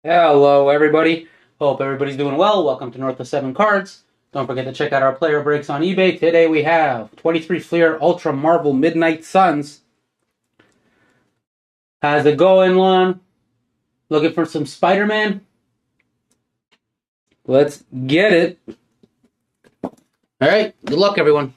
Hello, everybody. Hope everybody's doing well. Welcome to North of Seven Cards. Don't forget to check out our player breaks on eBay. Today we have 23 Fleer Ultra Marvel Midnight Suns. How's it going, Lon? Looking for some Spider-Man? Let's get it. All right. Good luck, everyone.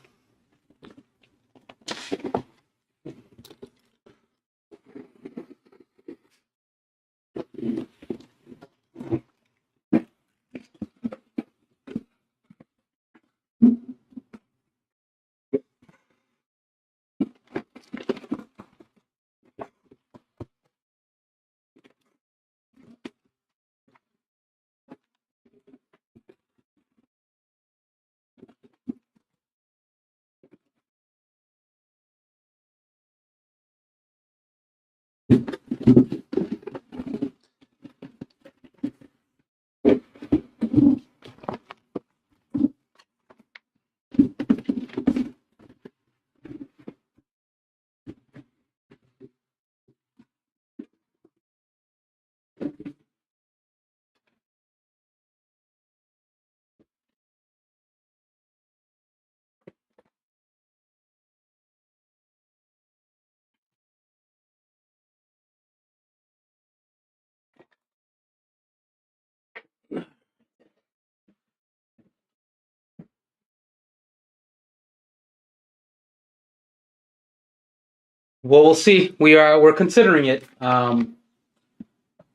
Well, we'll see. We're considering it.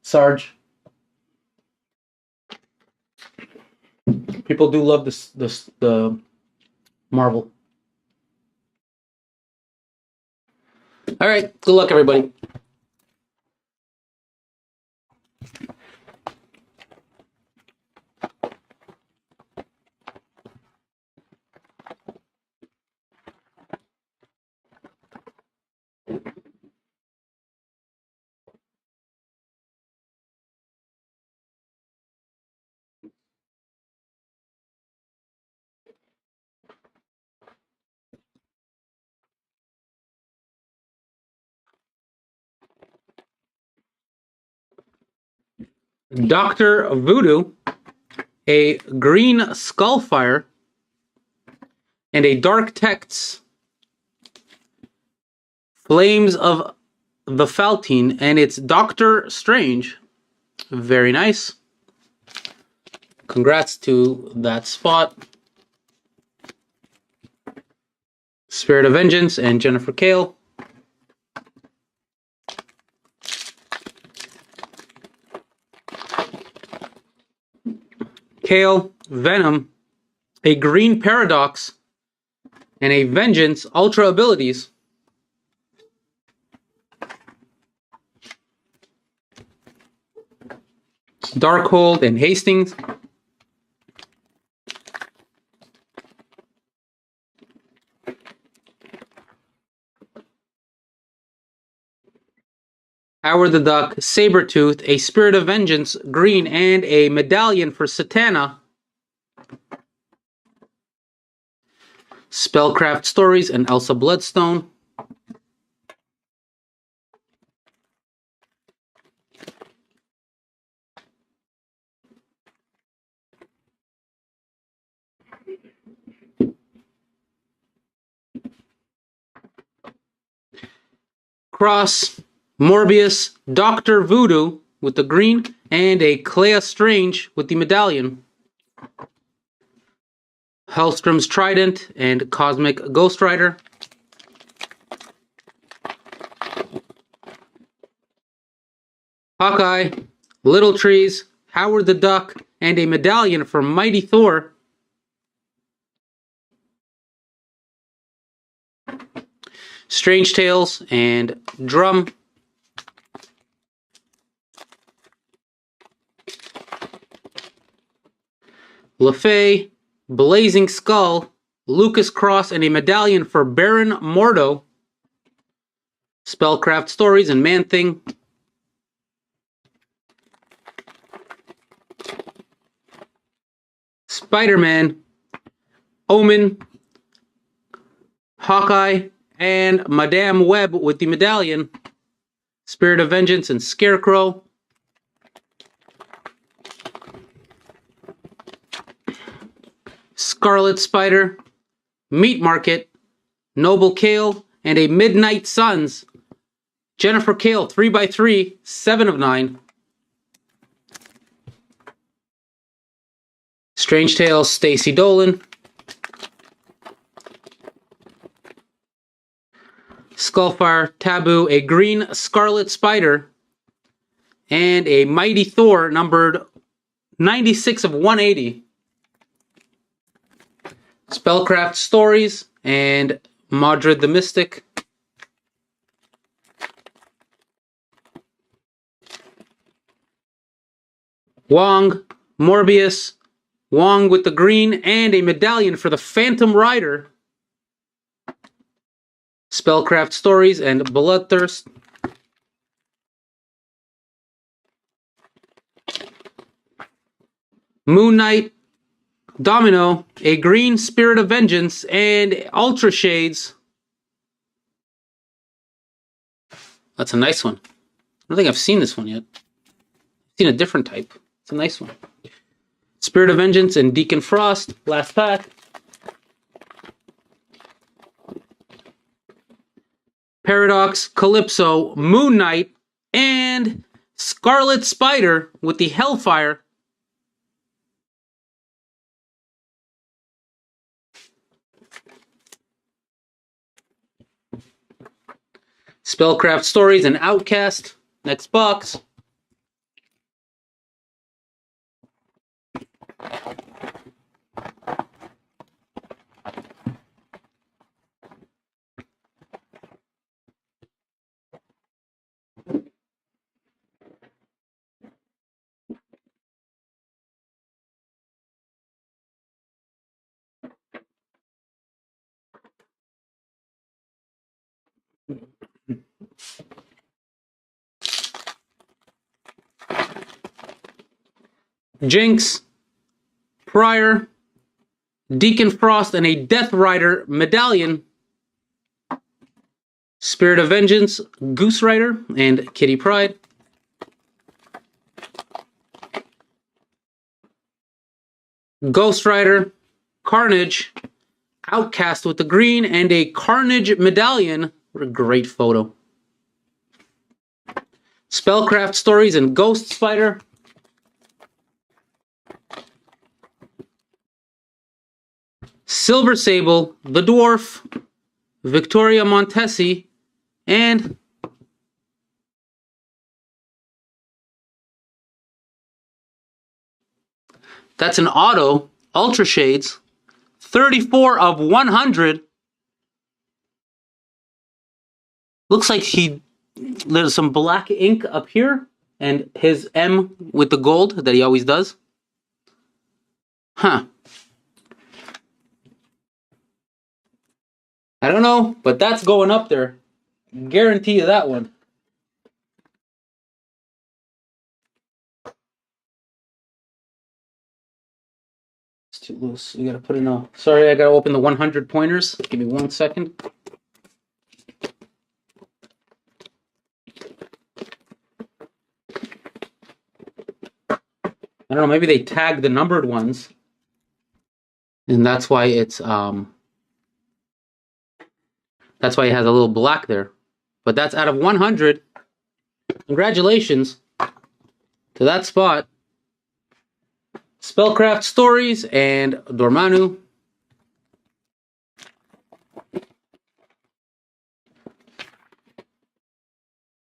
Sarge. People do love the Marvel. All right. Good luck, everybody. Dr. Voodoo, a green Skullfire, and a Dark Texts, Flames of the Faltine, and it's Doctor Strange. Very nice. Congrats to that spot. Spirit of Vengeance and Jennifer Kale. Kale, Venom, a green Paradox, and a Vengeance Ultra Abilities. Darkhold and Hastings. Howard the Duck, Sabretooth, a Spirit of Vengeance, green, and a medallion for Satana. Spellcraft Stories and Elsa Bloodstone. Cross, Morbius, Dr. Voodoo with the green, and a Clea Strange with the medallion. Hellstrom's Trident and Cosmic Ghost Rider. Hawkeye, Little Trees, Howard the Duck, and a medallion for Mighty Thor. Strange Tales and Drum. LaFay, Blazing Skull, Lucas Cross, and a medallion for Baron Mordo. Spellcraft Stories and Man-Thing. Spider-Man, Omen, Hawkeye, and Madame Web with the medallion. Spirit of Vengeance and Scarecrow. Scarlet Spider, Meat Market, Noble Kale, and a Midnight Suns. Jennifer Kale, 3x3, 7 of 9. Strange Tales, Stacy Dolan. Skullfire, Taboo, a green Scarlet Spider, and a Mighty Thor, numbered 96 of 180. Spellcraft Stories, and Modred the Mystic. Wong, Morbius, Wong with the green, and a medallion for the Phantom Rider. Spellcraft Stories and Bloodthirst. Moon Knight, Domino, a green Spirit of Vengeance, and Ultra Shades. That's a nice one. I don't think I've seen this one yet. I've seen a different type. It's a nice one. Spirit of Vengeance and Deacon Frost. Last pack. Paradox, Calypso, Moon Knight, and Scarlet Spider with the Hellfire. Spellcraft Stories and Outcast. Next box. Jinx, Pryor, Deacon Frost, and a Death Rider medallion. Spirit of Vengeance, Goose Rider, and Kitty Pryde. Ghost Rider, Carnage, Outcast with the green, and a Carnage medallion. What a great photo. Spellcraft Stories and Ghost Spider. Silver Sable, the Dwarf, Victoria Montesi, and that's an auto, Ultra Shades, 34 of 100. Looks like there's some black ink up here, and his M with the gold that he always does. Huh. I don't know, but that's going up there. Guarantee you that one. It's too loose. We gotta put in a... Sorry, I gotta open the 100 pointers. Give me 1 second. I don't know, maybe they tagged the numbered ones. And that's why it's... That's why it has a little black there. But that's out of 100. Congratulations to that spot. Spellcraft Stories and Dormammu.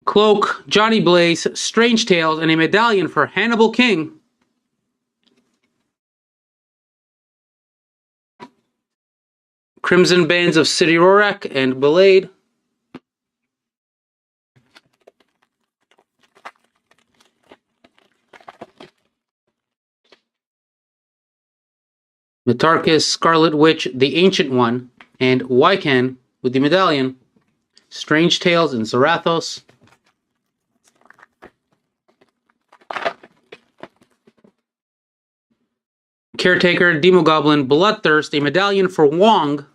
Cloak, Johnny Blaze, Strange Tales, and a medallion for Hannibal King. Crimson Bands of City Rorak and Belade. Mitarchus, Scarlet Witch, the Ancient One, and Wycan with the medallion. Strange Tales and Zarathos. Caretaker, Demogoblin, Bloodthirst, a medallion for Wong.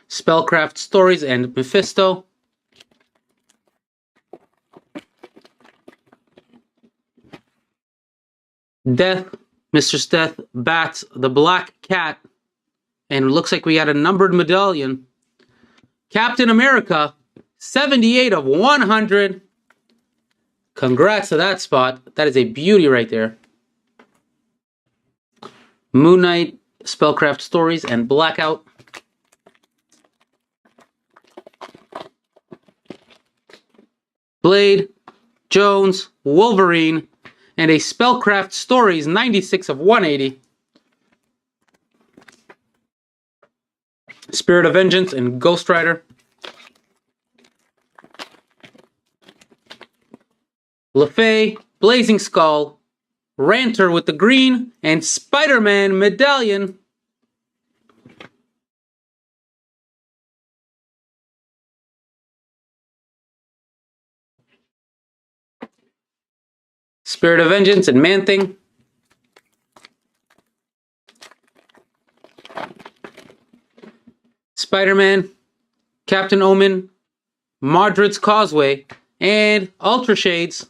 Spellcraft Stories and Mephisto. Death, Mistress Death, Bats, the Black Cat, And it looks like we got a numbered medallion. Captain America, 78 of 100. Congrats to that spot. That is a beauty right there. Moon Knight, Spellcraft Stories, and Blackout. Blade, Jones, Wolverine, and a Spellcraft Stories, 96 of 180. Spirit of Vengeance and Ghost Rider. LeFay, Blazing Skull, Ranter with the green, and Spider-Man medallion. Spirit of Vengeance and Man-Thing. Spider-Man, Captain Omen, Madrid's Causeway, and Ultra Shades.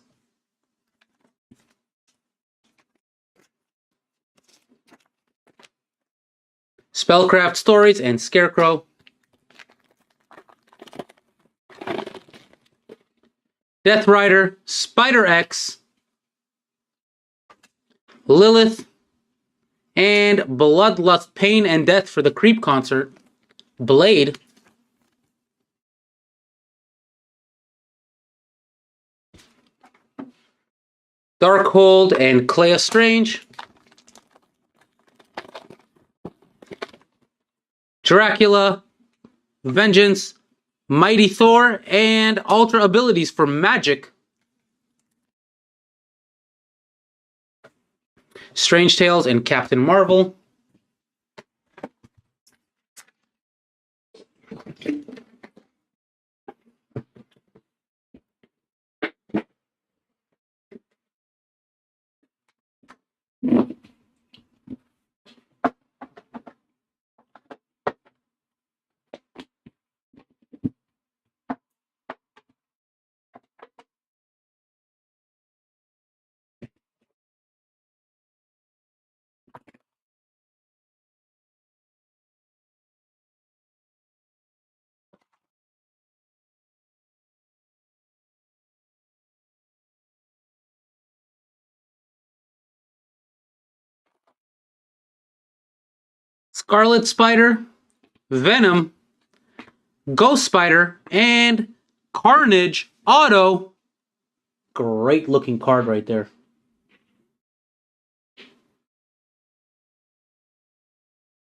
Spellcraft Stories and Scarecrow. Death Rider, Spider-X, Lilith, and Bloodlust, Pain and Death for the Creep concert. Blade. Darkhold and Clea Strange. Dracula, Vengeance, Mighty Thor, and Ultra Abilities for Magic. Strange Tales and Captain Marvel. Scarlet Spider, Venom, Ghost Spider, and Carnage Auto. Great looking card right there.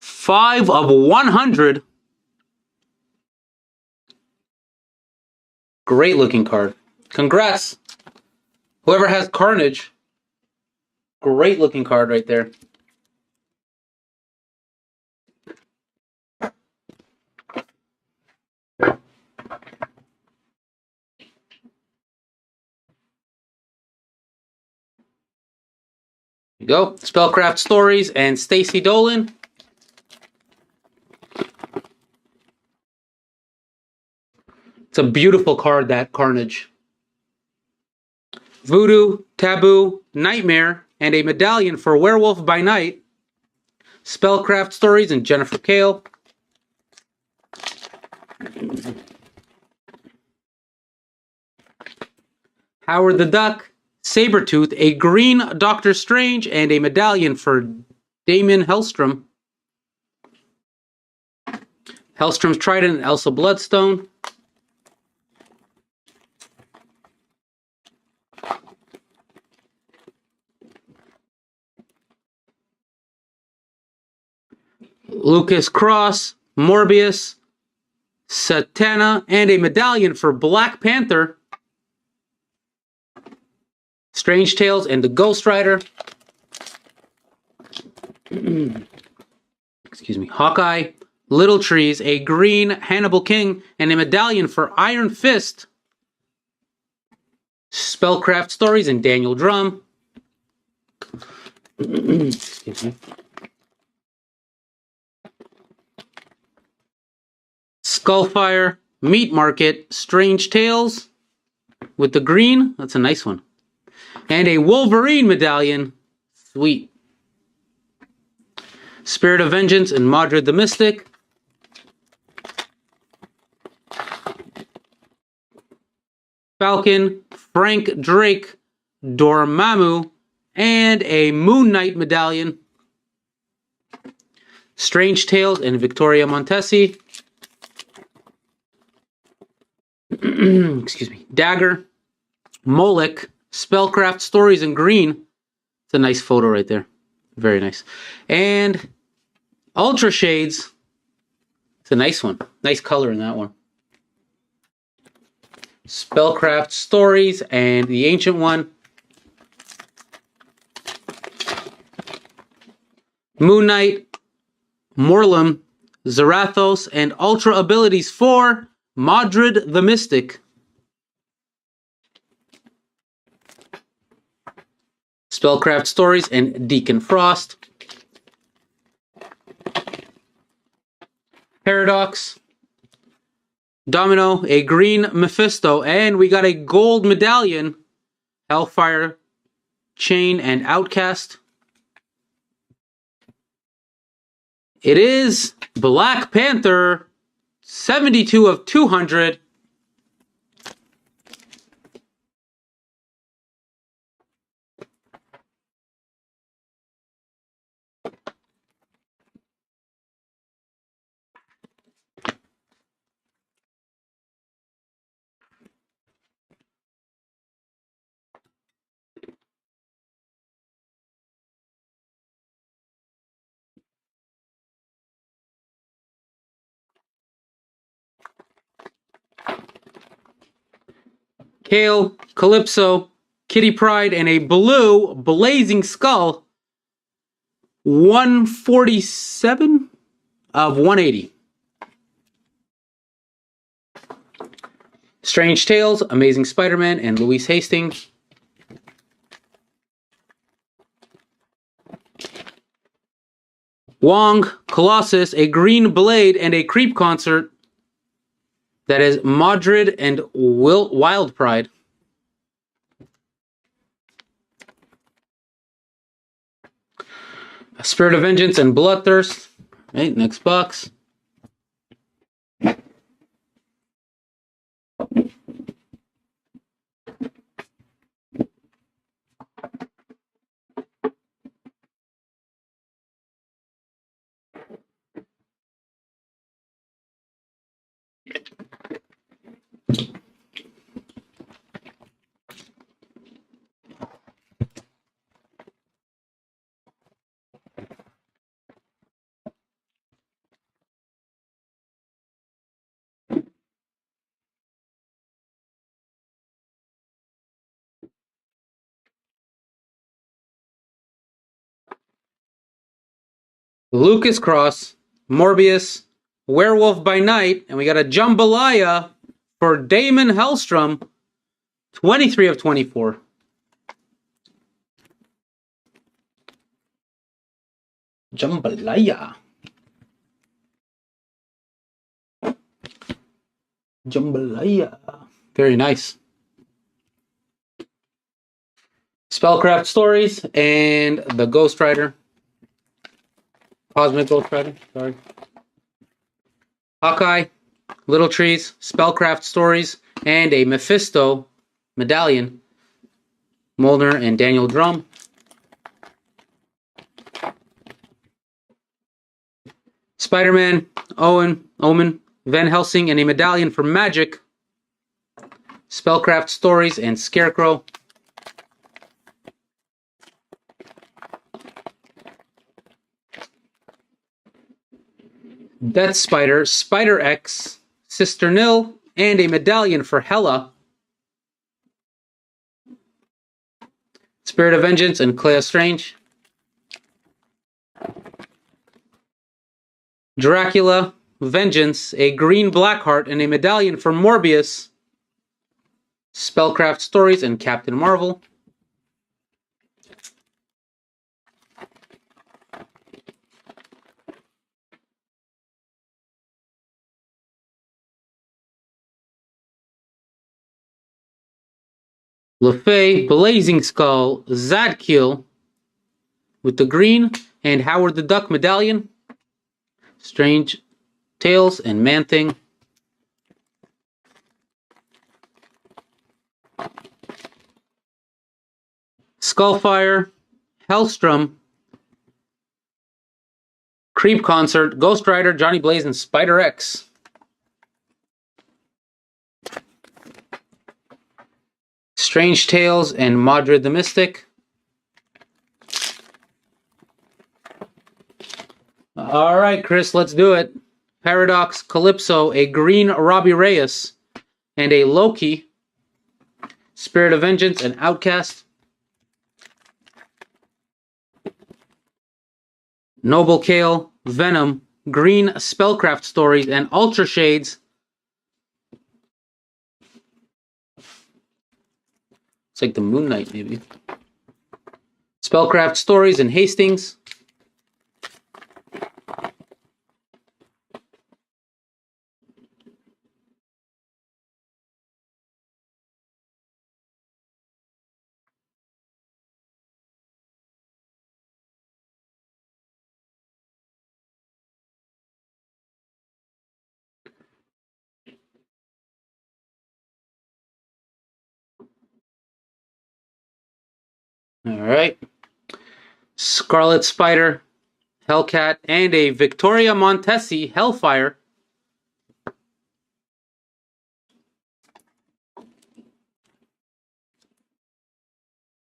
Five of 100. Great looking card. Congrats. Whoever has Carnage. Great looking card right there. You go. Spellcraft Stories and Stacy Dolan. It's a beautiful card, that Carnage. Voodoo, Taboo, Nightmare, and a medallion for Werewolf by Night. Spellcraft Stories and Jennifer Kale. Howard the Duck, Sabretooth, a green Doctor Strange, and a medallion for Damien Hellstrom. Hellstrom's Trident and Elsa Bloodstone. Lucas Cross, Morbius, Satana, and a medallion for Black Panther. Strange Tales and the Ghost Rider. Excuse me. Hawkeye, Little Trees, a green Hannibal King, and a medallion for Iron Fist. Spellcraft Stories and Daniel Drum. Excuse me. Skullfire, Meat Market, Strange Tales with the green. That's a nice one. And a Wolverine medallion. Sweet. Spirit of Vengeance and Modred the Mystic. Falcon, Frank Drake, Dormammu, and a Moon Knight medallion. Strange Tales and Victoria Montesi. Excuse me. Dagger, Moloch, Spellcraft Stories in green. It's a nice photo right there. Very nice. And Ultra Shades. It's a nice one. Nice color in that one. Spellcraft Stories and the Ancient One. Moon Knight, Morlum, Zarathos, and Ultra Abilities for Modred the Mystic. Spellcraft Stories and Deacon Frost. Paradox. Domino, a green Mephisto, and we got a gold medallion. Hellfire, Chain, and Outcast. It is Black Panther, 72 of 200. Kale, Calypso, Kitty Pryde, and a blue Blazing Skull. 147 of 180. Strange Tales, Amazing Spider-Man, and Louise Hastings. Wong, Colossus, a green blade, and a creep concert. That is Modred and Wild Pride. Spirit of Vengeance and Bloodthirst. Right, next box. Lucas Cross, Morbius, Werewolf by Night, and we got a Jambalaya for Damon Hellstrom, 23 of 24. Jambalaya. Jambalaya. Very nice. Spellcraft Stories and the Ghost Rider. Cosmic Ghost Rider, sorry. Hawkeye, Little Trees, Spellcraft Stories, and a Mephisto medallion. Molnar and Daniel Drum. Spider-Man, Omen, Van Helsing, and a medallion for Magic. Spellcraft Stories and Scarecrow. Death Spider, Spider-X, Sister Nil, and a medallion for Hela. Spirit of Vengeance and Clea Strange. Dracula, Vengeance, a green Blackheart, and a medallion for Morbius. Spellcraft Stories and Captain Marvel. LeFay, Blazing Skull, Zadkiel with the green, and Howard the Duck medallion. Strange Tales and Man-Thing. Skullfire, Hellstrom, Creep Concert, Ghost Rider, Johnny Blaze, and Spider-X. Strange Tales and Madrid the Mystic. All right, Chris, let's do it. Paradox, Calypso, a green Robbie Reyes, and a Loki. Spirit of Vengeance and Outcast. Noble Kale, Venom, Green Spellcraft Stories, and Ultra Shades. It's like the Moon Knight, maybe. Spellcraft Stories and Hastings. All right. Scarlet Spider, Hellcat, and a Victoria Montesi Hellfire.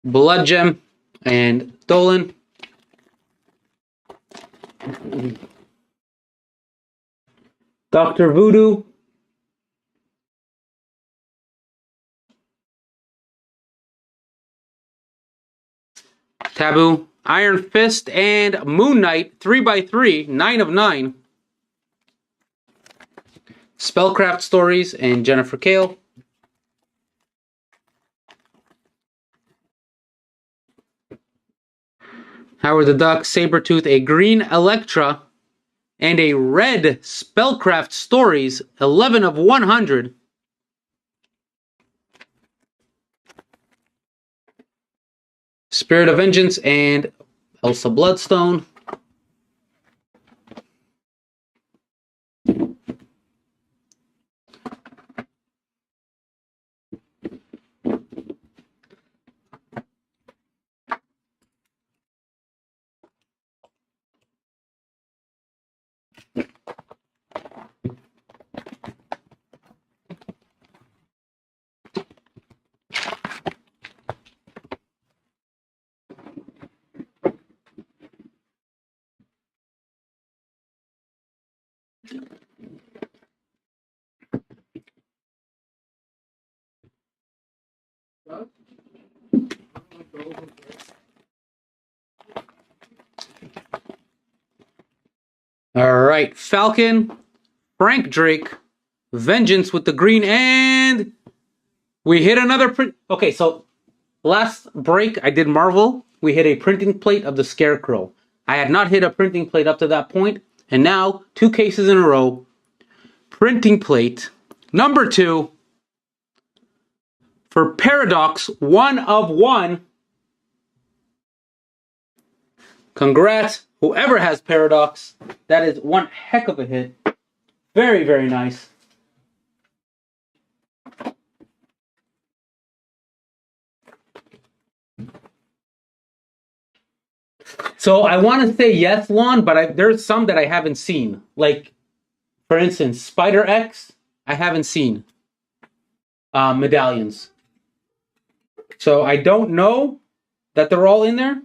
Blood Gem and Dolan. Dr. Voodoo. Taboo, Iron Fist, and Moon Knight, 3x3, 9 of 9. Spellcraft Stories and Jennifer Kale. Howard the Duck, Sabretooth, a green Elektra, and a red Spellcraft Stories, 11 of 100. Spirit of Vengeance and Elsa Bloodstone. All right, Falcon, Frank Drake, Vengeance with the green, and we hit another print. Okay, so last break I did Marvel. We hit a printing plate of the Scarecrow. I had not hit a printing plate up to that point, and now 2 cases in a row. Printing plate number 2 for Paradox, 1 of 1. Congrats, whoever has Paradox. That is one heck of a hit. Very, very nice. So I want to say yes, Lon, but there's some that I haven't seen. Like, for instance, Spider-X, I haven't seen medallions. So I don't know that they're all in there.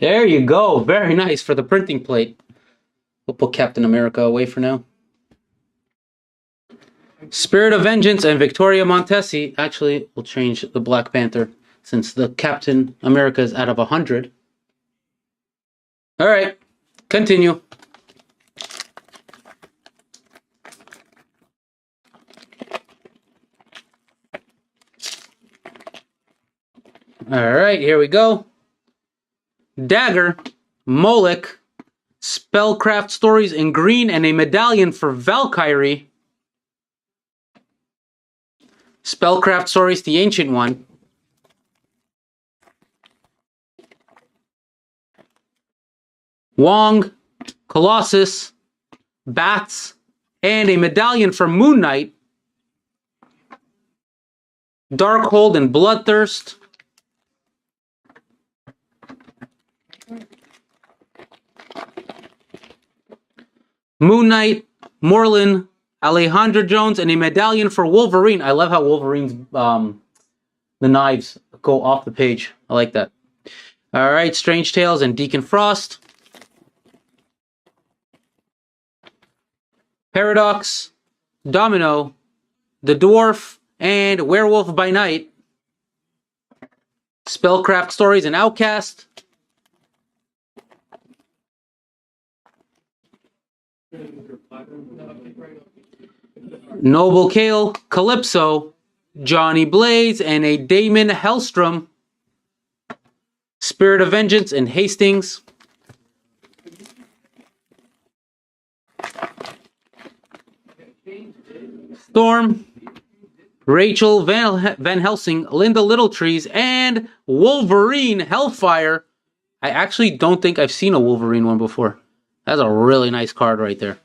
There you go. Very nice for the printing plate. We'll put Captain America away for now. Spirit of Vengeance and Victoria Montesi. Actually, we'll change the Black Panther since the Captain America is out of 100. All right, continue. All right, here we go. Dagger, Moloch, Spellcraft Stories in green, and a medallion for Valkyrie. Spellcraft Stories, the ancient one. Wong, Colossus, Bats, and a medallion for Moon Knight. Darkhold and Bloodthirst. Moon Knight, Morlun, Alejandro Jones, and a medallion for Wolverine. I love how Wolverine's the knives go off the page. I like that. All right, Strange Tales and Deacon Frost. Paradox, Domino, The Dwarf, and Werewolf by Night. Spellcraft Stories and Outcast. Noble Kale, Calypso, Johnny Blaze, and a Damon Hellstrom. Spirit of Vengeance and Hastings. Storm, Rachel Van Helsing, Linda Littletrees, and Wolverine Hellfire. I actually don't think I've seen a Wolverine one before. That's a really nice card right there.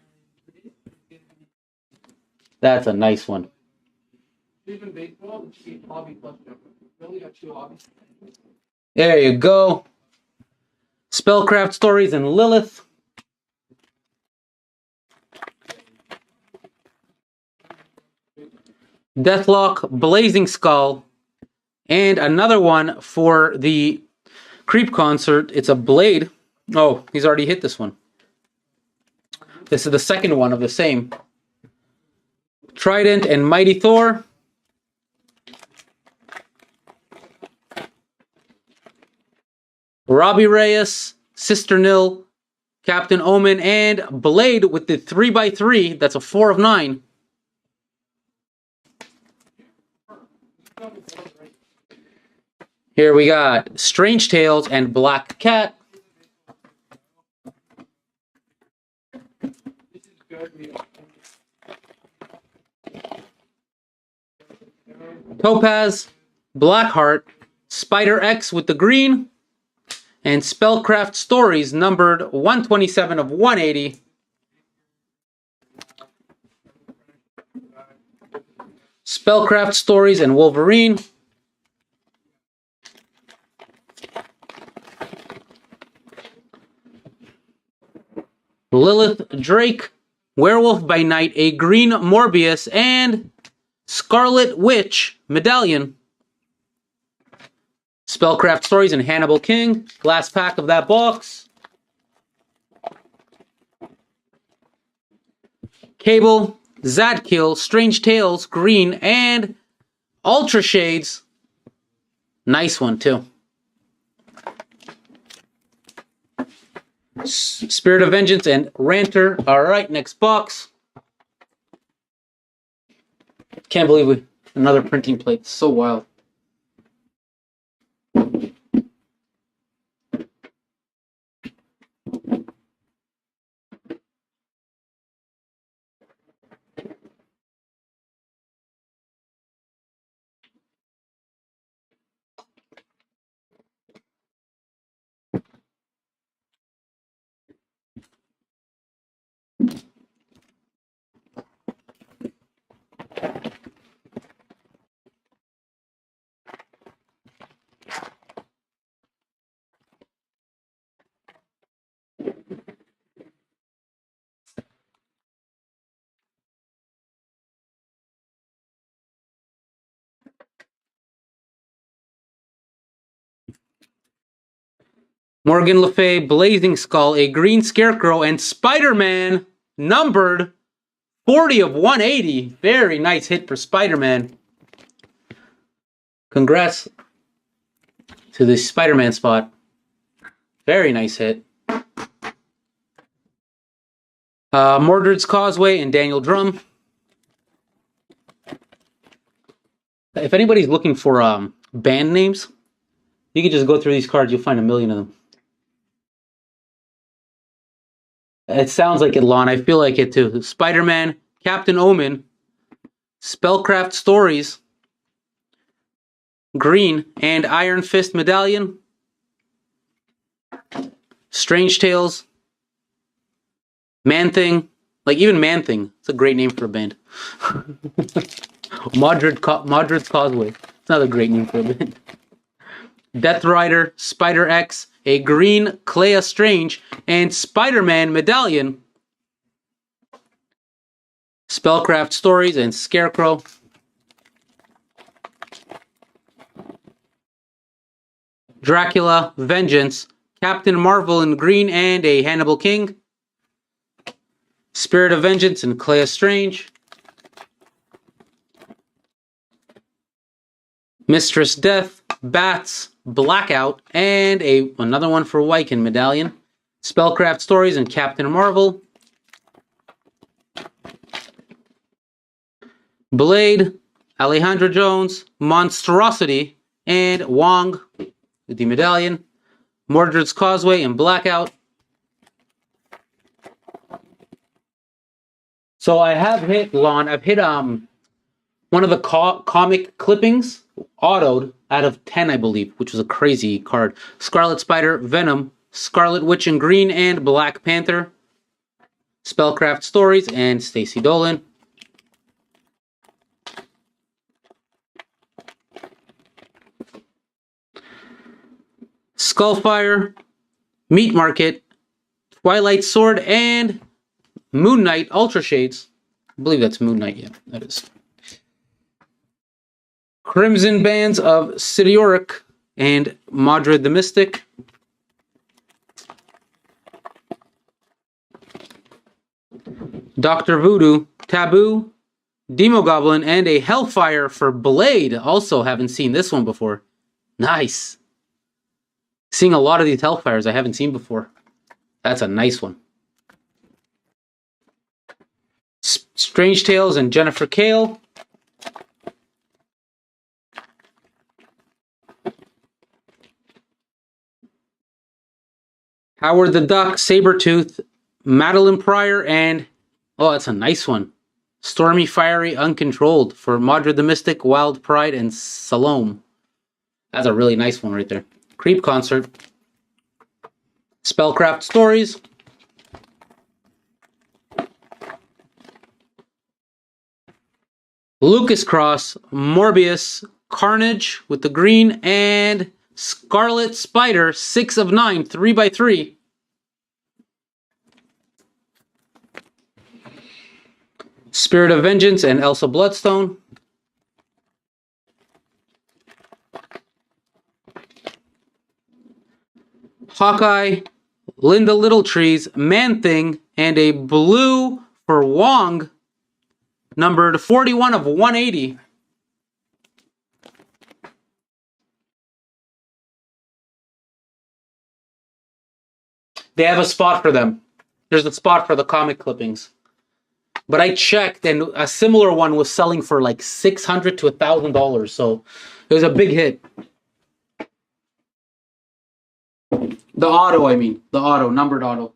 That's a nice one. There you go. Spellcraft Stories and Lilith. Deathlock, Blazing Skull, and another one for the Creep Concert. It's a Blade. Oh, he's already hit this one. This is the second one of the same. Trident and Mighty Thor. Robbie Reyes, Sister Nil, Captain Omen, and Blade with the 3x3. That's a 4 of 9. Here we got Strange Tales and Black Cat. Topaz, Blackheart, Spider X with the green, and Spellcraft Stories numbered 127 of 180. Spellcraft Stories and Wolverine. Lilith Drake, Werewolf by Night, a green Morbius, and Scarlet Witch Medallion. Spellcraft Stories and Hannibal King. Last pack of that box. Cable, Zadkill, Strange Tales, green, and Ultra Shades. Nice one, too. Spirit of Vengeance and Ranter. All right, next box. Can't believe another printing plate. So wild. Morgan Le Fay, Blazing Skull, a green Scarecrow, and Spider-Man numbered 40 of 180. Very nice hit for Spider-Man. Congrats to the Spider-Man spot. Very nice hit. Mordred's Causeway and Daniel Drum. If anybody's looking for band names, you can just go through these cards. You'll find a million of them. It sounds like it, Lon. I feel like it too. Spider-Man, Captain Omen, Spellcraft Stories, Green, and Iron Fist Medallion, Strange Tales, Man-Thing. Like, even Man-Thing. It's a great name for a band. Mordred's Causeway. It's not a great name for a band. Death Rider, Spider-X, a green Clea Strange, and Spider-Man Medallion. Spellcraft Stories and Scarecrow. Dracula, Vengeance, Captain Marvel in green and a Hannibal King. Spirit of Vengeance and Clea Strange. Mistress Death, Bats, Blackout, and another one for Wyken Medallion. Spellcraft Stories and Captain Marvel. Blade, Alejandra Jones, Monstrosity, and Wong, the Medallion. Mordred's Causeway and Blackout. So I have hit, Lon, I've hit one of the comic clippings, autoed, out of 10, I believe, which was a crazy card. Scarlet Spider, Venom, Scarlet Witch in green, and Black Panther. Spellcraft Stories and Stacy Dolan. Skullfire, Meat Market, Twilight Sword, and Moon Knight Ultra Shades. I believe that's Moon Knight, yeah, that is. Crimson Bands of Sidioric and Mordred the Mystic. Dr. Voodoo, Taboo, Demogoblin, and a Hellfire for Blade. Also haven't seen this one before. Nice. Seeing a lot of these Hellfires I haven't seen before. That's a nice one. Strange Tales and Jennifer Kale. Howard the Duck, Sabretooth, Madeline Pryor, and... oh, that's a nice one. Stormy, Fiery, Uncontrolled for Mordred the Mystic, Wild Pride, and Salome. That's a really nice one right there. Creep Concert. Spellcraft Stories. Lucas Cross, Morbius, Carnage with the green, and Scarlet Spider, 6 of 9, 3x3. Spirit of Vengeance and Elsa Bloodstone. Hawkeye, Linda Littletrees, Man-Thing, and a blue for Wong, numbered 41 of 180. They have a spot for them. There's a spot for the comic clippings. But I checked, and a similar one was selling for like $600 to $1,000. So it was a big hit. The auto, I mean. The auto, numbered auto.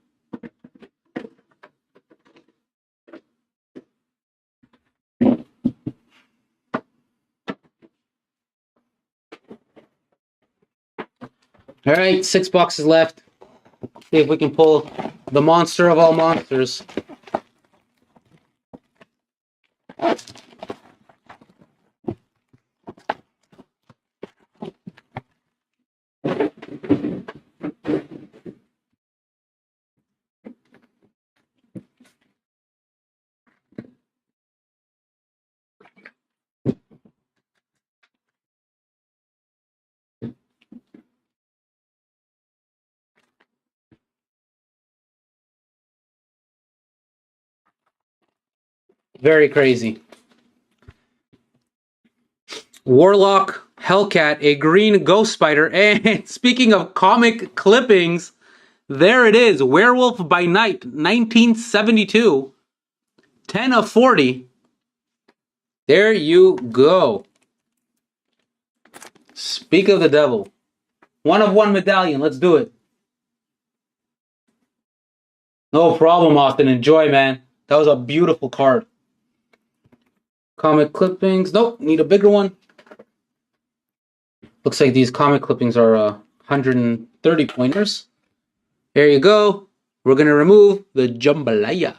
All right, 6 boxes left. See if we can pull the monster of all monsters. Very crazy. Warlock, Hellcat, a green ghost spider, and speaking of comic clippings, there it is. Werewolf by Night, 1972. 10 of 40. There you go. Speak of the devil. 1 of 1 medallion. Let's do it. No problem, Austin. Enjoy, man. That was a beautiful card. Comic clippings. Nope, need a bigger one. Looks like these comic clippings are 130 pointers. There you go. We're going to remove the jambalaya.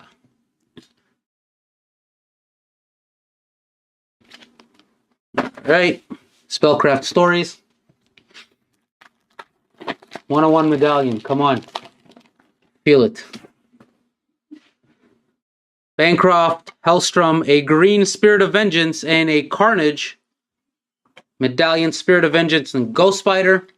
All right. Spellcraft Stories. 101 medallion. Come on. Feel it. Bancroft, Hellstrom, a green Spirit of Vengeance, and a Carnage. Medallion, Spirit of Vengeance, and Ghost Spider.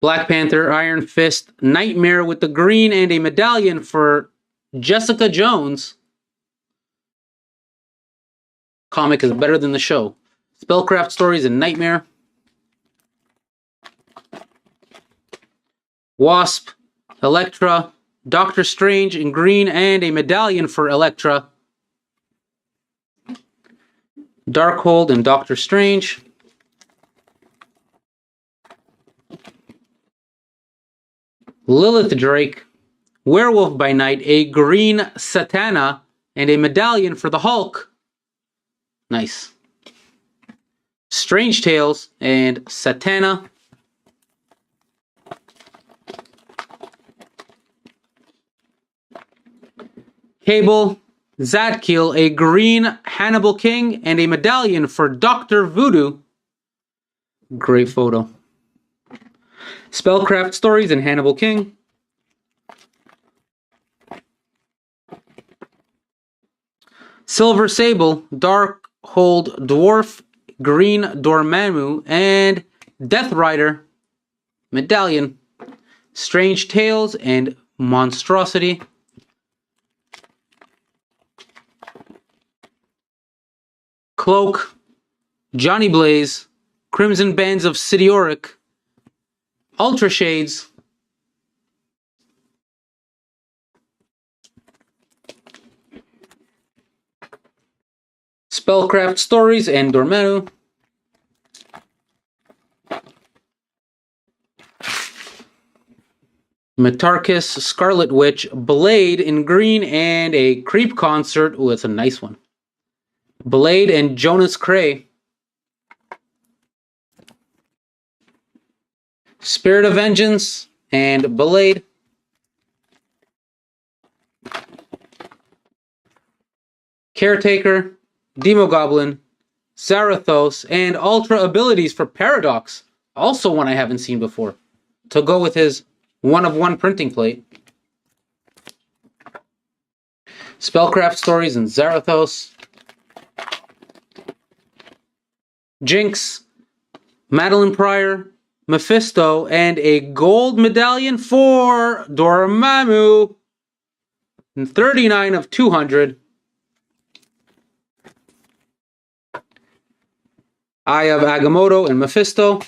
Black Panther, Iron Fist, Nightmare with the green, and a medallion for Jessica Jones. Comic is better than the show. Spellcraft Stories and Nightmare. Wasp, Elektra, Doctor Strange in green, and a medallion for Elektra. Darkhold and Doctor Strange. Lilith Drake, Werewolf by Night, a green Satana, and a medallion for the Hulk. Nice. Strange Tales and Satana. Cable, Zadkiel, a green Hannibal King, and a medallion for Dr. Voodoo. Great photo. Spellcraft Stories and Hannibal King. Silver Sable, Darkhold Dwarf, Green Dormammu, and Death Rider. Medallion. Strange Tales and Monstrosity. Cloak, Johnny Blaze, Crimson Bands of Sidioric, Ultra Shades, Spellcraft Stories and Dormammu, Metarchus, Scarlet Witch, Blade in green, and a Creep Concert. Oh, that's a nice one. Blade and Jonas Cray. Spirit of Vengeance and Blade. Caretaker, Demogoblin, Zarathos, and Ultra Abilities for Paradox. Also one I haven't seen before. To go with his 1 of 1 printing plate. Spellcraft Stories and Zarathos. Jinx, Madeline Pryor, Mephisto, and a gold medallion for Dormammu. 39 of 200. Eye of Agamotto and Mephisto.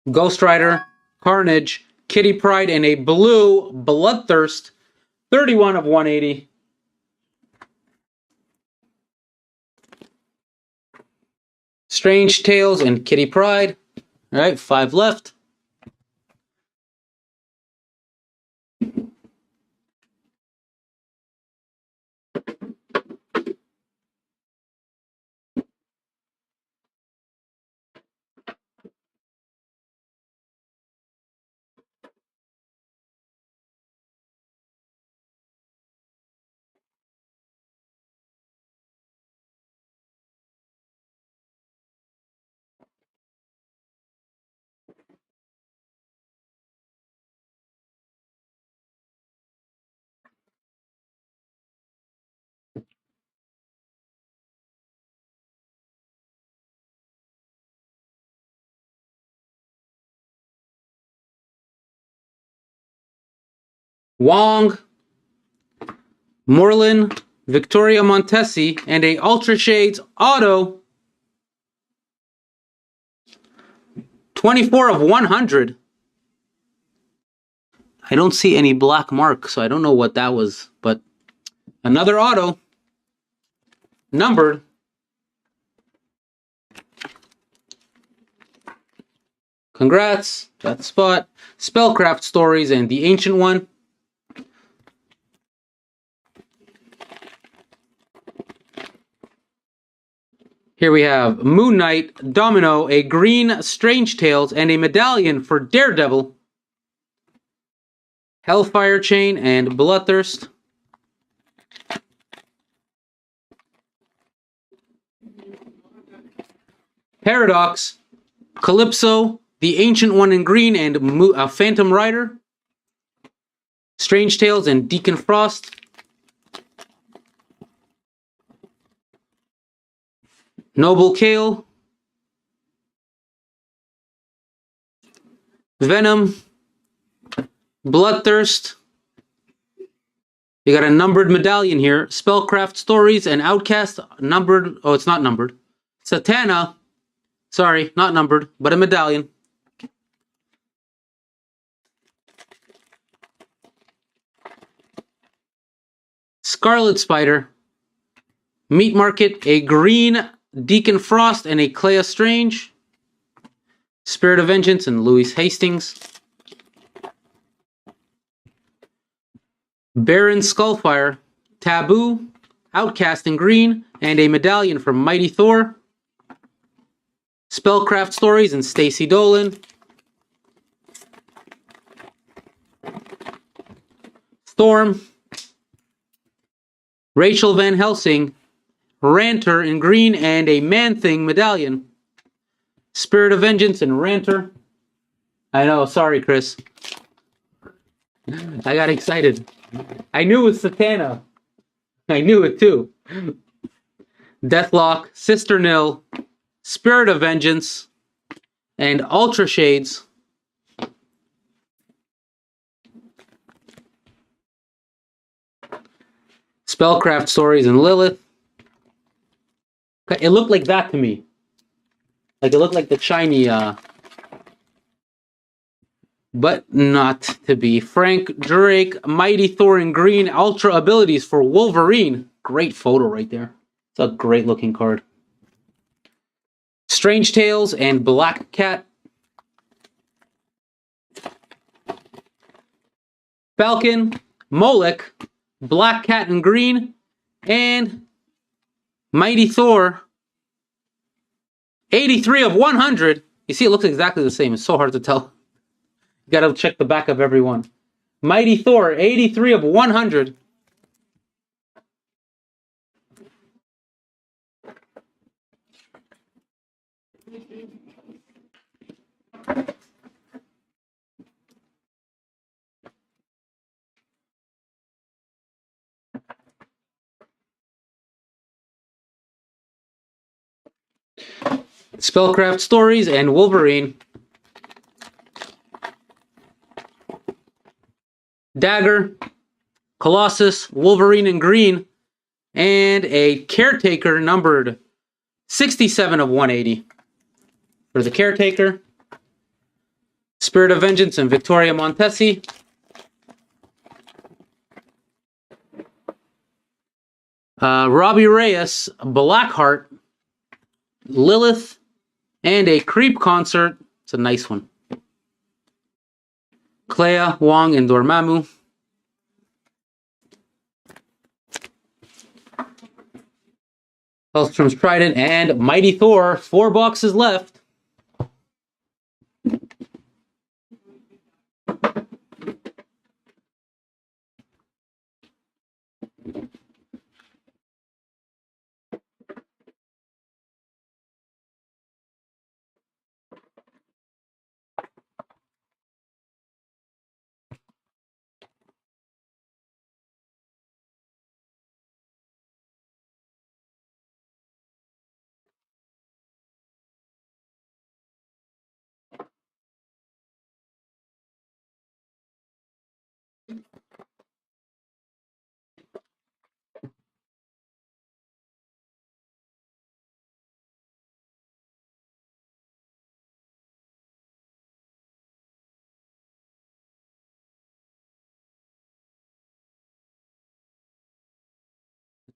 Ghost Rider, Carnage, Kitty Pryde, and a blue Bloodthirst. 31 of 180. Strange Tales and Kitty Pryde. All right, 5 left. Wong, Morlin, Victoria Montesi, and a Ultra Shades auto. 24 of 100. I don't see any black mark, so I don't know what that was, but another auto. Numbered. Congrats. Got the spot. Spellcraft Stories and the Ancient One. Here we have Moon Knight, Domino, a green Strange Tales, and a medallion for Daredevil. Hellfire Chain and Bloodthirst. Paradox, Calypso, the Ancient One in green, and Phantom Rider. Strange Tales and Deacon Frost. Noble Kale. Venom. Bloodthirst. You got a numbered medallion here. Spellcraft Stories and Outcast numbered. Oh, it's not numbered. Satana. Sorry, not numbered, but a medallion. Scarlet Spider. Meat Market, a green Deacon Frost and a Clea Strange. Spirit of Vengeance and Louis Hastings. Baron Skullfire, Taboo, Outcast in green, and a medallion from Mighty Thor. Spellcraft Stories and Stacy Dolan. Storm. Rachel Van Helsing, Ranter in green, and a Man-Thing medallion. Spirit of Vengeance and Ranter. I know, sorry, Chris. I got excited. I knew it was Satana. I knew it too. Deathlock, Sister Nil, Spirit of Vengeance, and Ultra Shades. Spellcraft Stories and Lilith. It looked like that to me. Like it looked like the shiny, but not to be. Frank Drake, Mighty Thor in green, Ultra Abilities for Wolverine. Great photo right there. It's a great looking card. Strange Tales and Black Cat. Falcon, Molech, Black Cat in green, and Mighty Thor. 83 of 100. You see, it looks exactly the same. It's so hard to tell. You gotta check the back of every one. Mighty Thor, 83 of 100. Spellcraft Stories and Wolverine. Dagger, Colossus, Wolverine in green, and a Caretaker numbered 67 of 180 for the Caretaker. Spirit of Vengeance and Victoria Montesi. Robbie Reyes, Blackheart, Lilith, and a Creep Concert. It's a nice one. Clea, Wong, and Dormammu. Hellstrom's Trident and Mighty Thor. 4 boxes left.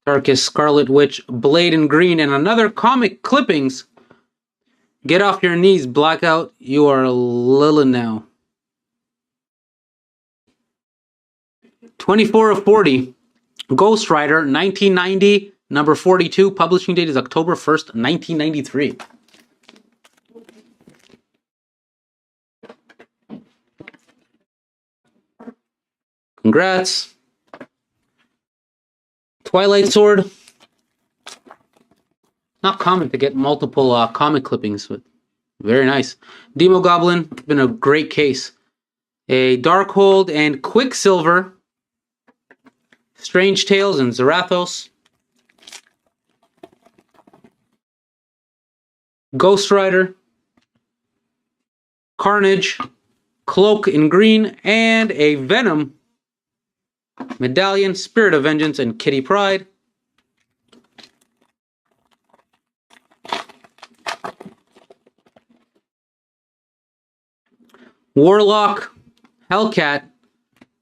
Darkest Scarlet Witch, Blade in green, and another comic clippings. Get off your knees, Blackout. You are Lilin now. 24 of 40. Ghost Rider, 1990, number 42. Publishing date is October 1st, 1993. Congrats. Twilight Sword. Not common to get multiple comic clippings, but very nice. Demo Goblin, been a great case. A Darkhold and Quicksilver. Strange Tales and Zarathos. Ghost Rider. Carnage. Cloak in green, and a Venom medallion, Spirit of Vengeance, and Kitty Pryde. Warlock, Hellcat,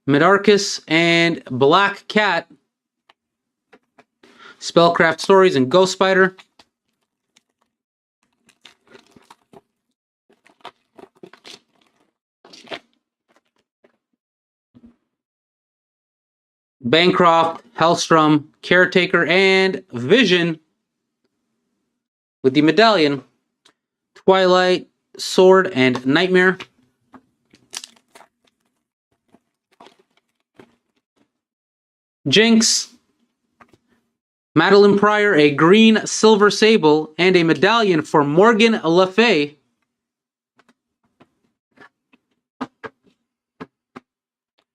Medarcus, and Black Cat. Spellcraft Stories and Ghost Spider. Bancroft, Hellstrom, Caretaker, and Vision with the medallion. Twilight, Sword, and Nightmare. Jinx, Madeline Pryor, a green silver sable, and a medallion for Morgan Le Fay.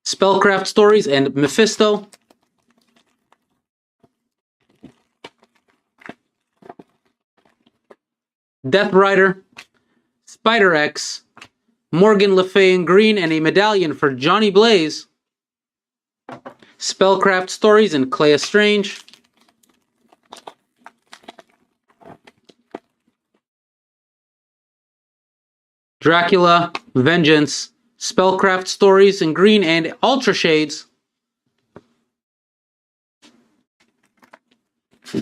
Spellcraft Stories and Mephisto. Death Rider, Spider X, Morgan Le Fay in green, and a medallion for Johnny Blaze. Spellcraft Stories and Clea Strange. Dracula, Vengeance, Spellcraft Stories in green, and Ultra Shades.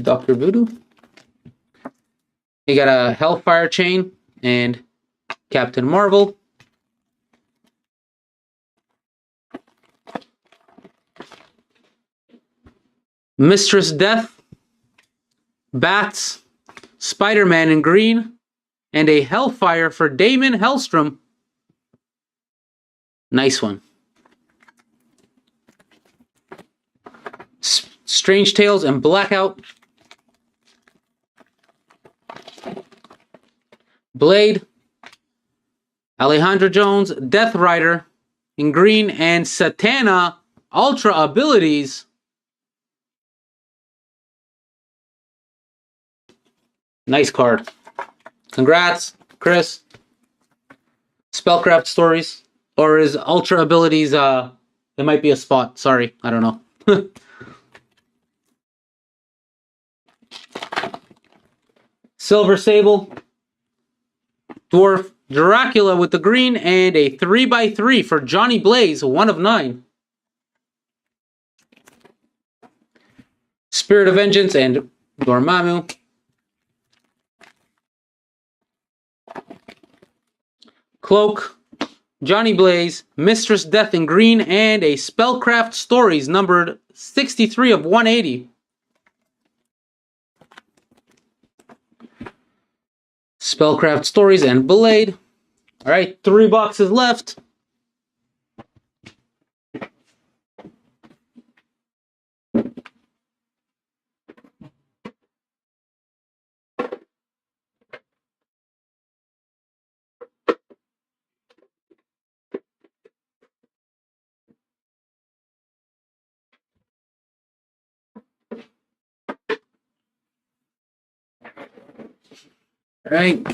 Dr. Voodoo. You got a Hellfire Chain and Captain Marvel. Mistress Death, Bats, Spider-Man in green, and a Hellfire for Damon Hellstrom. Nice one. Strange Tales and Blackout. Blade, Alejandra Jones, Death Rider in green, and Satana Ultra Abilities. Nice card. Congrats, Chris. Spellcraft Stories. Or is Ultra Abilities, there might be a spot. Sorry, I don't know. Silver Sable. Dwarf Dracula with the green, and a 3x3 for Johnny Blaze, 1 of 9. Spirit of Vengeance and Dormammu. Cloak, Johnny Blaze, Mistress Death in green, and a Spellcraft Stories numbered 63 of 180. Spellcraft Stories and Blade. All right, 3 boxes left. All right.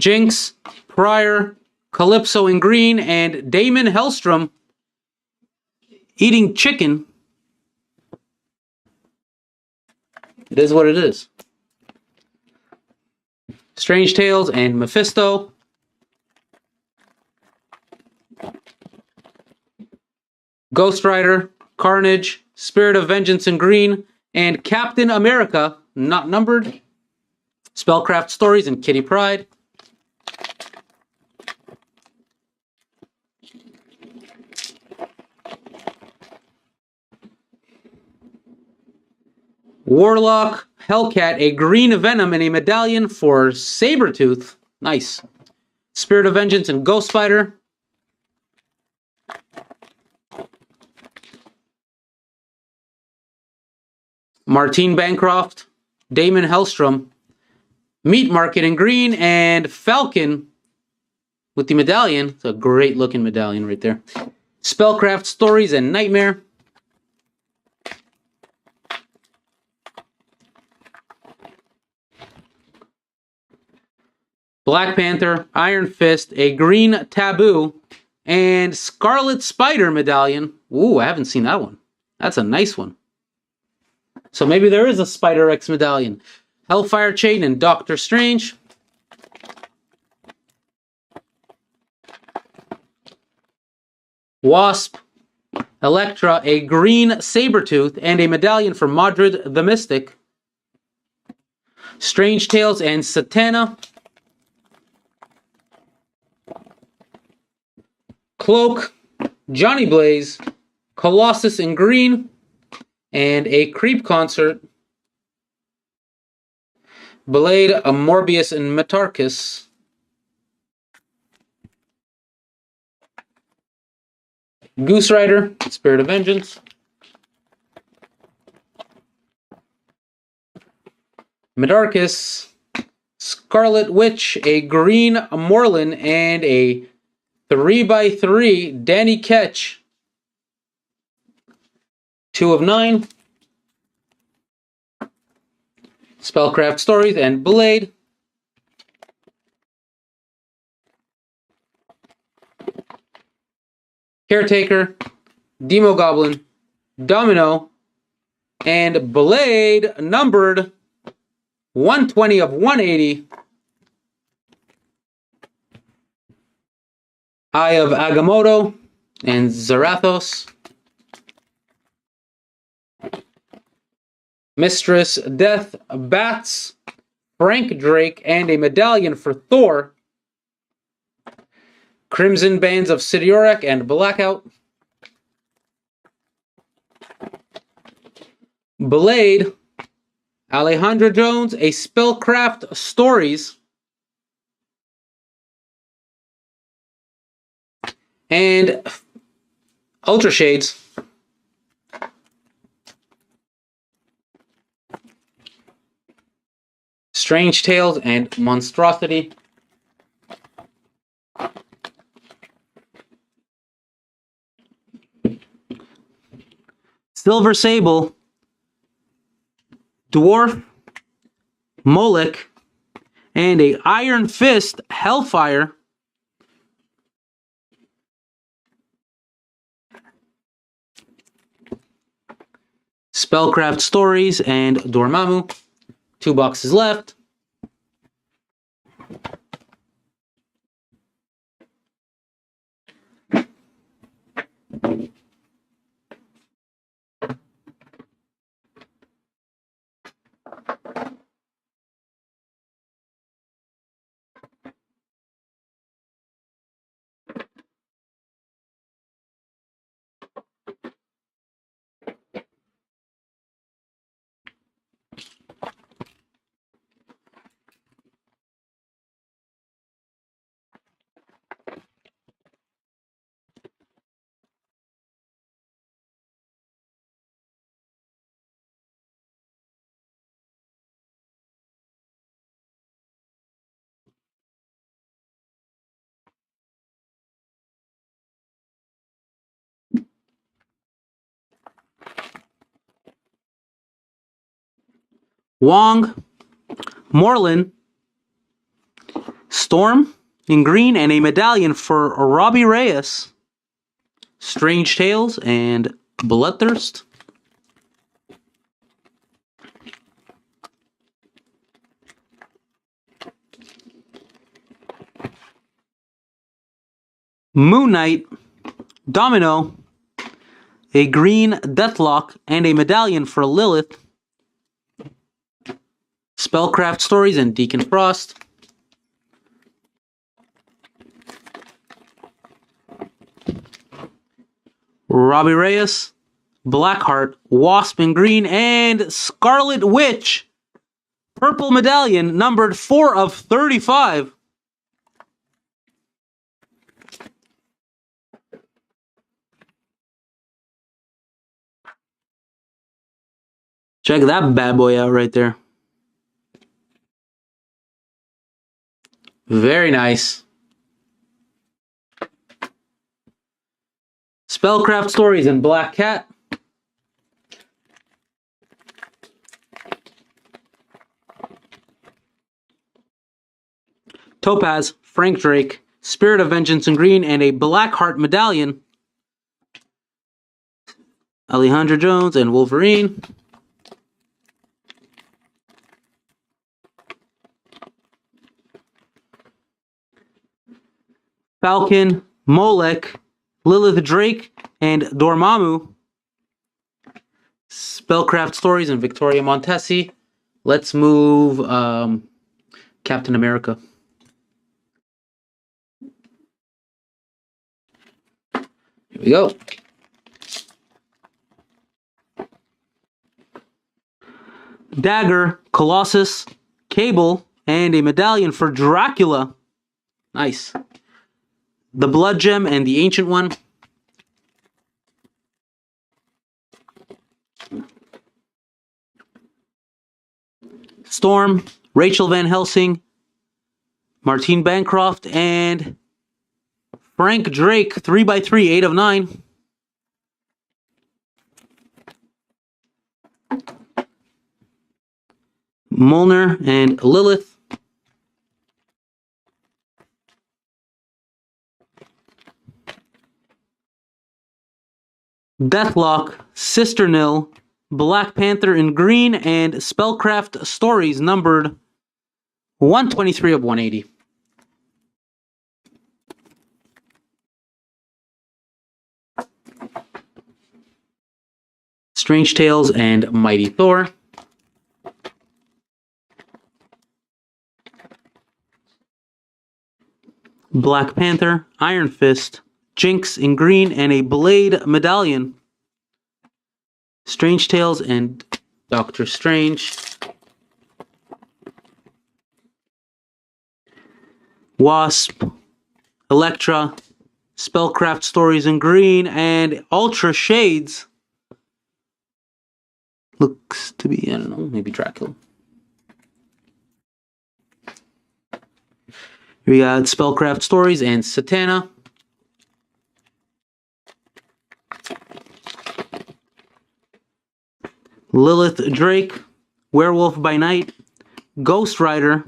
Jinx, Pryor, Calypso in green, and Damon Hellstrom eating chicken. It is what it is. Strange Tales and Mephisto. Ghost Rider, Carnage, Spirit of Vengeance in green, and Captain America, not numbered. Spellcraft Stories and Kitty Pryde. Warlock, Hellcat, a green Venom, and a medallion for Sabretooth. Nice. Spirit of Vengeance and Ghost Spider. Martine Bancroft, Damon Hellstrom, Meat Market in green, and Falcon with the medallion. It's a great looking medallion right there. Spellcraft Stories and Nightmare. Black Panther, Iron Fist, a green Taboo, and Scarlet Spider medallion. Ooh, I haven't seen that one. That's a nice one. So maybe there is a Spider-X medallion. Hellfire Chain and Doctor Strange. Wasp, Elektra, a green Sabretooth, and a medallion for Modred the Mystic. Strange Tales and Satana. Cloak, Johnny Blaze, Colossus in green, and a Creep Concert. Blade, a Morbius and Metarchus. Goose Rider, Spirit of Vengeance. Medarchus, Scarlet Witch, a green Morlun, and a 3x3 Danny Ketch. 2 of 9. Spellcraft Stories and Blade. Caretaker, Demo Goblin, Domino, and Blade numbered 120 of 180. Eye of Agamotto and Zarathos. Mistress Death, Bats, Frank Drake, and a medallion for Thor. Crimson Bands of Sidiorak and Blackout. Blade, Alejandra Jones, a Spellcraft Stories. And Ultra Shades. Strange Tales and Monstrosity. Silver Sable, Dwarf, Moloch, and a Iron Fist Hellfire. Spellcraft Stories and Dormammu. 2 boxes left. Wong, Morlun, Storm, in green and a medallion for Robbie Reyes. Strange Tales and Bloodthirst. Moon Knight, Domino, a green Deathlock, and a medallion for Lilith. Spellcraft Stories and Deacon Frost. Robbie Reyes, Blackheart, Wasp in green, and Scarlet Witch. Purple medallion, numbered 4 of 35. Check that bad boy out right there. Very nice. Spellcraft Stories and Black Cat. Topaz, Frank Drake, Spirit of Vengeance in green, and a Blackheart medallion. Alejandro Jones and Wolverine. Falcon, Molech, Lilith Drake, and Dormammu. Spellcraft Stories and Victoria Montesi. Let's move Captain America. Here we go. Dagger, Colossus, Cable, and a medallion for Dracula. Nice. The Blood Gem and the Ancient One. Storm, Rachel Van Helsing, Martine Bancroft, and Frank Drake, 3x3, 8 of 9. Molnar and Lilith. Deathlock, Sister Nil, Black Panther in green, and Spellcraft Stories numbered 123 of 180. Strange Tales and Mighty Thor. Black Panther, Iron Fist, Jinx in green, and a Blade medallion. Strange Tales and Doctor Strange. Wasp, Elektra, Spellcraft Stories in green, and Ultra Shades. Looks to be, I don't know, maybe Dracula. We got Spellcraft Stories and Satana. Lilith Drake, Werewolf by Night, Ghost Rider,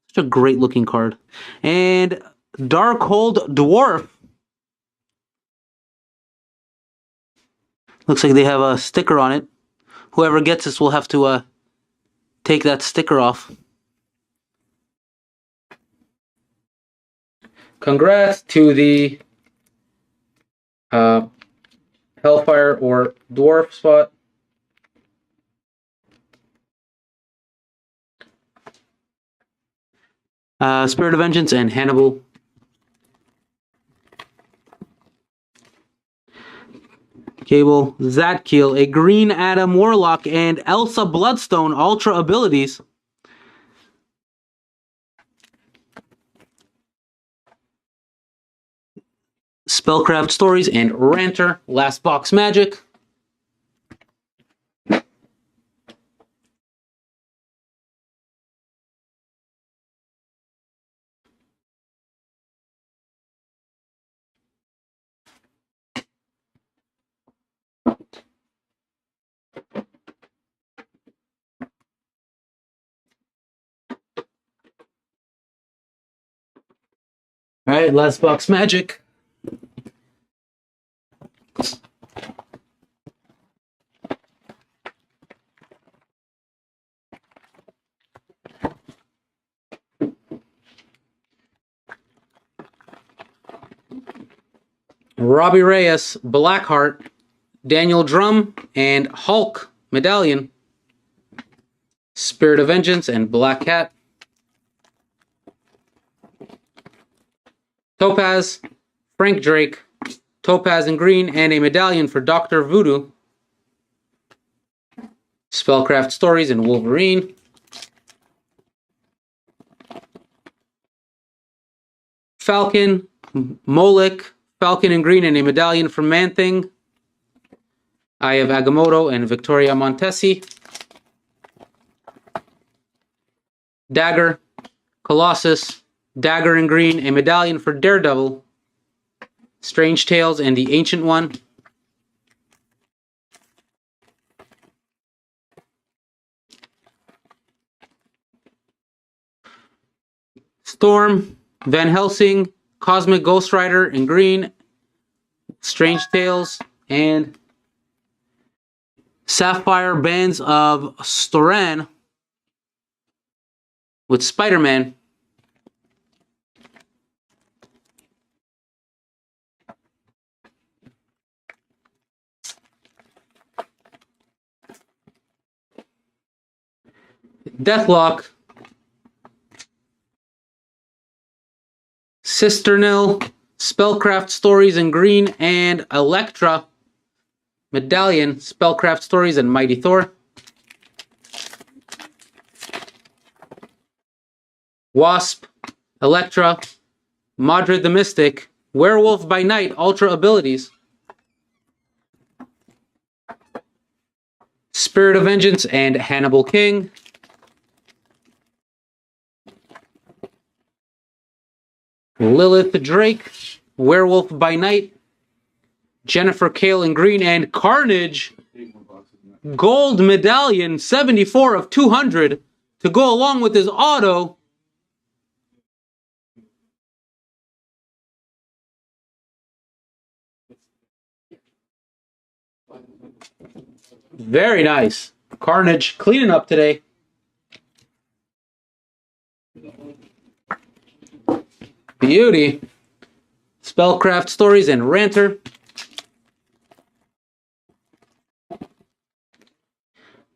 such a great looking card, and Darkhold Dwarf. Looks like they have a sticker on it. Whoever gets this will have to take that sticker off. Congrats to the Hellfire or Dwarf spot. Spirit of Vengeance and Hannibal. Cable, Zadkiel, a Green Adam Warlock, and Elsa Bloodstone Ultra abilities. Spellcraft Stories and Ranter, Last Box Magic. right, last box magic. Robbie Reyes, Blackheart, Daniel Drum, and Hulk Medallion. Spirit of Vengeance and Black Cat. Topaz, Frank Drake, Topaz and Green, and a medallion for Dr. Voodoo. Spellcraft Stories and Wolverine. Falcon, Moloch, Falcon and Green, and a medallion for Man-Thing. Eye of Agamotto and Victoria Montesi. Dagger, Colossus, Dagger and Green, a medallion for Daredevil. Strange Tales and the Ancient One. Storm, Van Helsing, Cosmic Ghost Rider in green, Strange Tales, and Sapphire Bands of Storan with Spider-Man. Deathlock, Cisternil, Spellcraft Stories in green, and Elektra medallion, Spellcraft Stories, and Mighty Thor. Wasp, Elektra, Madrid the Mystic, Werewolf by Night, Ultra Abilities. Spirit of Vengeance and Hannibal King. Lilith Drake, Werewolf by Night, Jennifer Kale in green, and Carnage Gold Medallion, 74 of 200 to go along with his auto. Very nice. Carnage cleaning up today. Beauty. Spellcraft Stories and Ranter.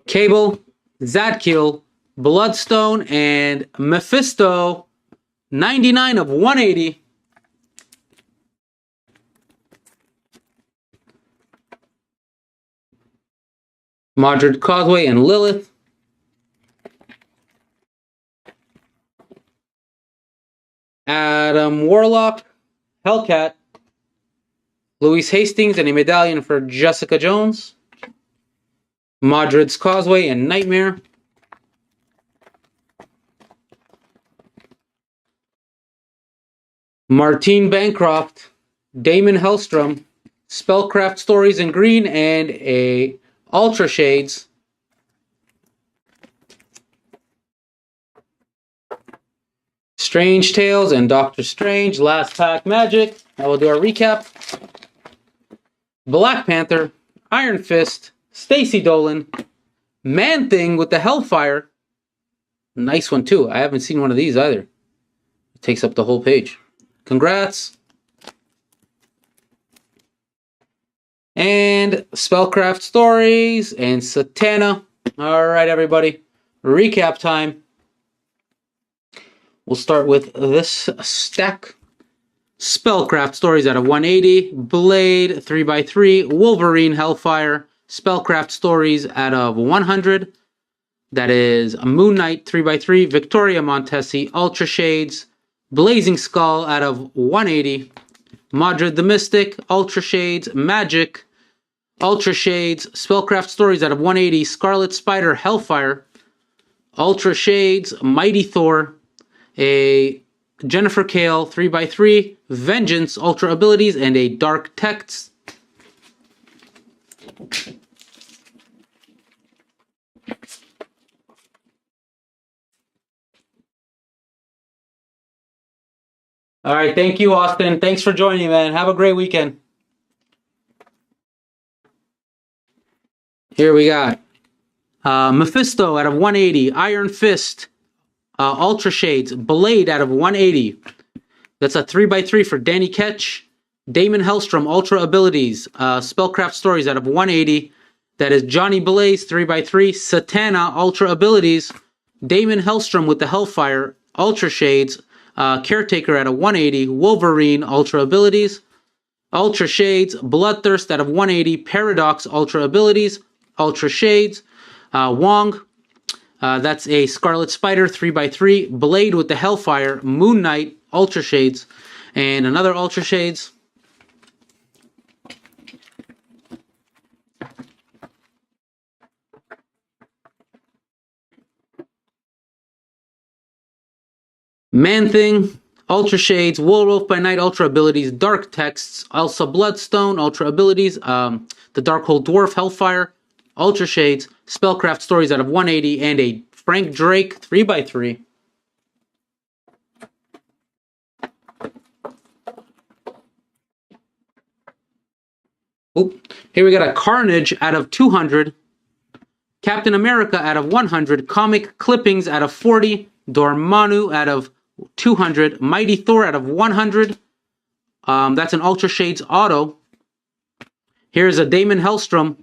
Cable, Zadkiel, Bloodstone, and Mephisto, 99 of 180. Madrid Causeway and Lilith. Adam Warlock, Hellcat, Louise Hastings, and a medallion for Jessica Jones. Madrid's Causeway and Nightmare. Martine Bancroft, Damon Hellstrom, Spellcraft Stories in green, and a Ultra Shades. Strange Tales and Doctor Strange, Last Pack Magic. Now we'll do our recap. Black Panther, Iron Fist, Stacy Dolan, Man-Thing with the Hellfire. Nice one too. I haven't seen one of these either. It takes up the whole page. Congrats. And Spellcraft Stories and Satana. All right, everybody. Recap time. We'll start with this stack. Spellcraft Stories out of 180. Blade 3x3. Wolverine Hellfire. Spellcraft Stories out of 100. That is Moon Knight 3x3. Victoria Montesi. Ultra Shades. Blazing Skull out of 180. Madrid the Mystic. Ultra Shades. Magic. Ultra Shades. Spellcraft Stories out of 180. Scarlet Spider Hellfire. Ultra Shades. Mighty Thor. A Jennifer Kale 3x3, Vengeance, Ultra Abilities, and a Dark Text. All right, thank you, Austin. Thanks for joining, man. Have a great weekend. Here we got Mephisto out of 180, Iron Fist, Ultra Shades, Blade out of 180. That's a 3x3 for Danny Ketch. Damon Hellstrom, Ultra Abilities, Spellcraft Stories out of 180. That is Johnny Blaze, 3x3. Satana, Ultra Abilities. Damon Hellstrom with the Hellfire, Ultra Shades. Caretaker out of 180. Wolverine, Ultra Abilities. Ultra Shades. Bloodthirst out of 180. Paradox, Ultra Abilities. Ultra Shades. Wong. That's a Scarlet Spider, 3x3. Blade with the Hellfire. Moon Knight, Ultra Shades. And another Ultra Shades. Man-Thing, Ultra Shades, Werewolf by Night, Ultra Abilities, Dark Texts, Elsa Bloodstone, Ultra Abilities, the Darkhold Dwarf, Hellfire, Ultra Shades, Spellcraft Stories out of 180, and a Frank Drake 3x3. Oop. Here we got a Carnage out of 200, Captain America out of 100, Comic Clippings out of 40, Dormammu out of 200, Mighty Thor out of 100. That's an Ultra Shades auto. Here's a Damon Hellstrom,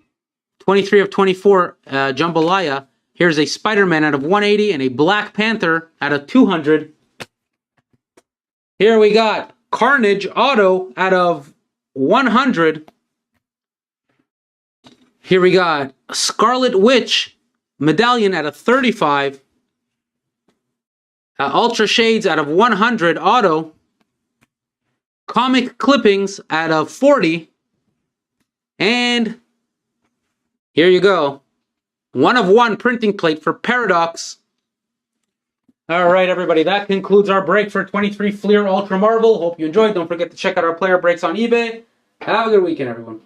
23 of 24, Jambalaya. Here's a Spider-Man out of 180 and a Black Panther out of 200. Here we got Carnage auto out of 100. Here we got Scarlet Witch medallion out of 35. Ultra Shades out of 100 auto. Comic Clippings out of 40. And here you go. 1 of 1 printing plate for Paradox. All right, everybody. That concludes our break for 23 Fleer Ultra Marvel. Hope you enjoyed. Don't forget to check out our player breaks on eBay. Have a good weekend, everyone.